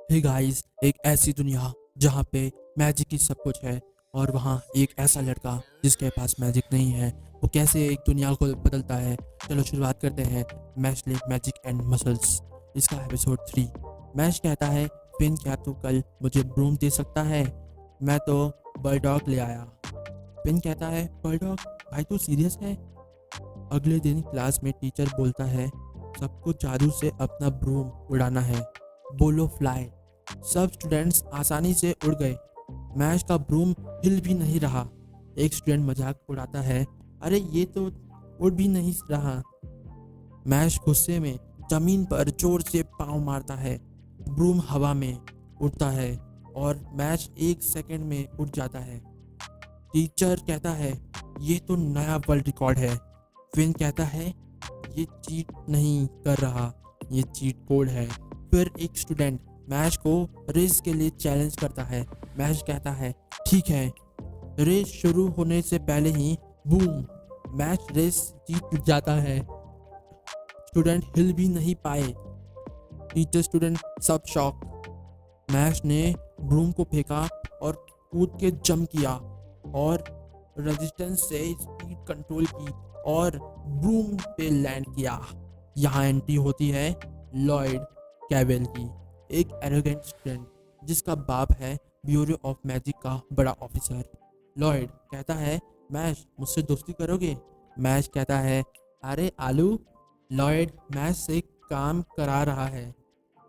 Hey guys, एक ऐसी दुनिया जहाँ पे मैजिक ही सब कुछ है और वहाँ एक ऐसा लड़का जिसके पास मैजिक नहीं है, वो कैसे एक दुनिया को बदलता है। चलो शुरुआत करते हैं। मैशले मैजिक एंड मसल्स, इसका एपिसोड 3। मैश कहता है, फिन क्या तू कल मुझे ब्रूम दे सकता है? मैं तो बर्डॉग ले आया। फिन कहता है, बर्डॉग? भाई तू सीरियस है? अगले दिन क्लास में टीचर बोलता है, सबको जादू से अपना ब्रूम उड़ाना है, बोलो फ्लाई। सब स्टूडेंट्स आसानी से उड़ गए। मैश का ब्रूम हिल भी नहीं रहा। एक स्टूडेंट मजाक उड़ाता है, अरे ये तो उड़ भी नहीं रहा। मैश गुस्से में जमीन पर जोर से पाँव मारता है। ब्रूम हवा में उड़ता है और मैश 1 सेकंड में उड़ जाता है। टीचर कहता है, ये तो नया वर्ल्ड रिकॉर्ड है। फिन कहता है, ये चीट नहीं कर रहा, ये चीट कोड है। फिर एक स्टूडेंट मैश को रेस के लिए चैलेंज करता है। मैश कहता है, ठीक है। रेस शुरू होने से पहले ही बूम, मैश रेस जीत जाता है। स्टूडेंट हिल भी नहीं पाए। टीचर स्टूडेंट सब शॉक। मैश ने ब्रूम को फेंका और कूद के जंप किया और रेजिस्टेंस से स्पीड कंट्रोल की और ब्रूम पे लैंड किया। यहाँ एंट्री होती है लॉयड कैवेल की, एक एरोगेंट स्टूडेंट जिसका बाप है ब्यूरो ऑफ मैजिक का बड़ा ऑफिसर। लॉयड कहता है, मैश मुझसे दोस्ती करोगे? मैश कहता है, अरे आलू। लॉयड मैश से काम करा रहा है,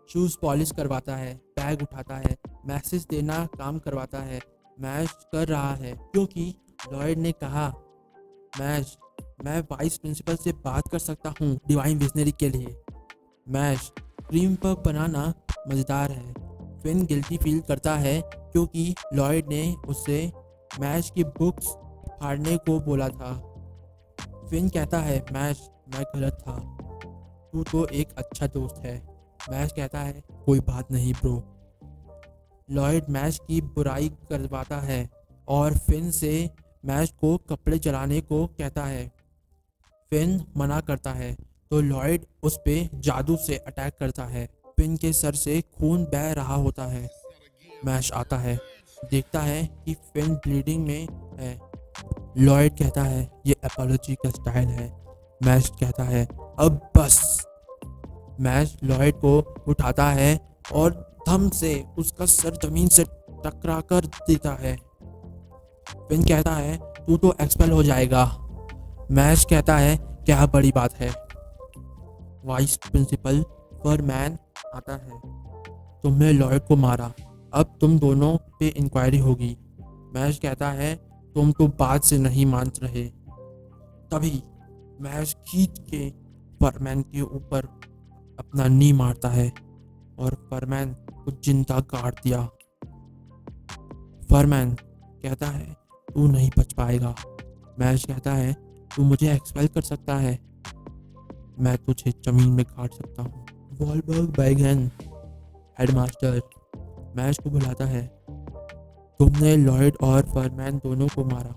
शूज पॉलिश करवाता है, बैग उठाता है, मैसेज देना काम करवाता है। मैश कर रहा है क्योंकि लॉयड ने कहा, मैश मैं वाइस प्रिंसिपल से बात कर सकता हूँ डिवाइन विजनरी के लिए। मैश क्रीम पफ बनाना मज़ेदार है। फिन गिल्टी फील करता है क्योंकि लॉयड ने उससे मैश की बुक्स फाड़ने को बोला था। फिन कहता है, मैश मैं गलत था, तू तो एक अच्छा दोस्त है। मैश कहता है, कोई बात नहीं ब्रो। लॉयड मैश की बुराई करवाता है और फिन से मैश को कपड़े जलाने को कहता है। फिन मना करता है तो लॉयड उस पे जादू से अटैक करता है। फिन के सर से खून बह रहा होता है। मैश आता है, देखता है कि फिन ब्लीडिंग में है। लॉयड कहता है, ये एपोलॉजी का स्टाइल है। मैश कहता है, अब बस। मैश लॉयड को उठाता है और धम से उसका सर जमीन से टकरा कर देता है। फिन कहता है, तू तो एक्सपेल हो जाएगा। मैश कहता है, क्या बड़ी बात है। वाइस प्रिंसिपल फरमैन आता है, तुमने लॉयड को मारा, अब तुम दोनों पे इंक्वायरी होगी। मैश कहता है, तुम तो बात से नहीं मान रहे। तभी मैश खींच के फरमैन के ऊपर अपना नी मारता है और फरमैन को जिंदा काट दिया। फरमैन कहता है, तू नहीं बच पाएगा। मैश कहता है, तू मुझे एक्सपेल कर सकता है, मैं तुझे जमीन में काट सकता हूँ। वॉलबर्ग बैगन हेडमास्टर मैश को बुलाता है, तुमने लॉयड और फरमैन दोनों को मारा,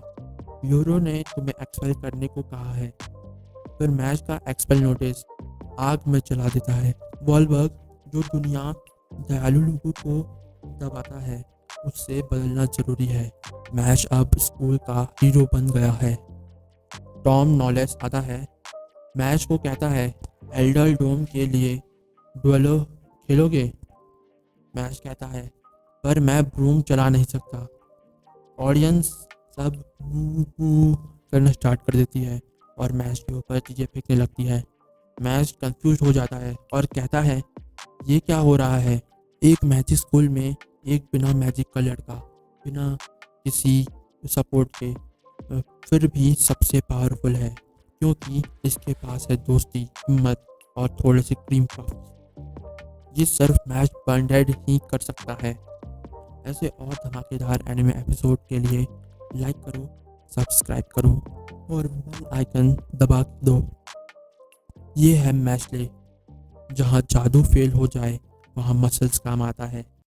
ब्यूरो ने तुम्हें एक्सपेल करने को कहा है। फिर मैश का एक्सपेल नोटिस आग में जला देता है। वॉलबर्ग, जो दुनिया दयालु लोगों को दबाता है, उससे बदलना जरूरी है। मैश अब स्कूल का हीरो बन गया है। टॉम नॉलेस आता है, मैश को कहता है, एल्डर डोम के लिए डुएलो खेलोगे? मैश कहता है, पर मैं ब्रूम चला नहीं सकता। ऑडियंस सब बू बू करना स्टार्ट कर देती है और मैश के ऊपर चीज़ें फेंकने लगती है। मैश कंफ्यूज हो जाता है और कहता है, ये क्या हो रहा है? एक मैजिक स्कूल में एक बिना मैजिक का लड़का, बिना किसी सपोर्ट के, फिर भी सबसे पावरफुल है क्योंकि इसके पास है दोस्ती, हिम्मत और थोड़े से क्रीम पफ। ये सिर्फ मैश बर्नडेड ही कर सकता है। ऐसे और धमाकेदार एनिमे एपिसोड के लिए लाइक करो, सब्सक्राइब करो और बेल आइकन दबा दो। ये है मैशले, जहाँ जादू फेल हो जाए वहाँ मसल्स काम आता है।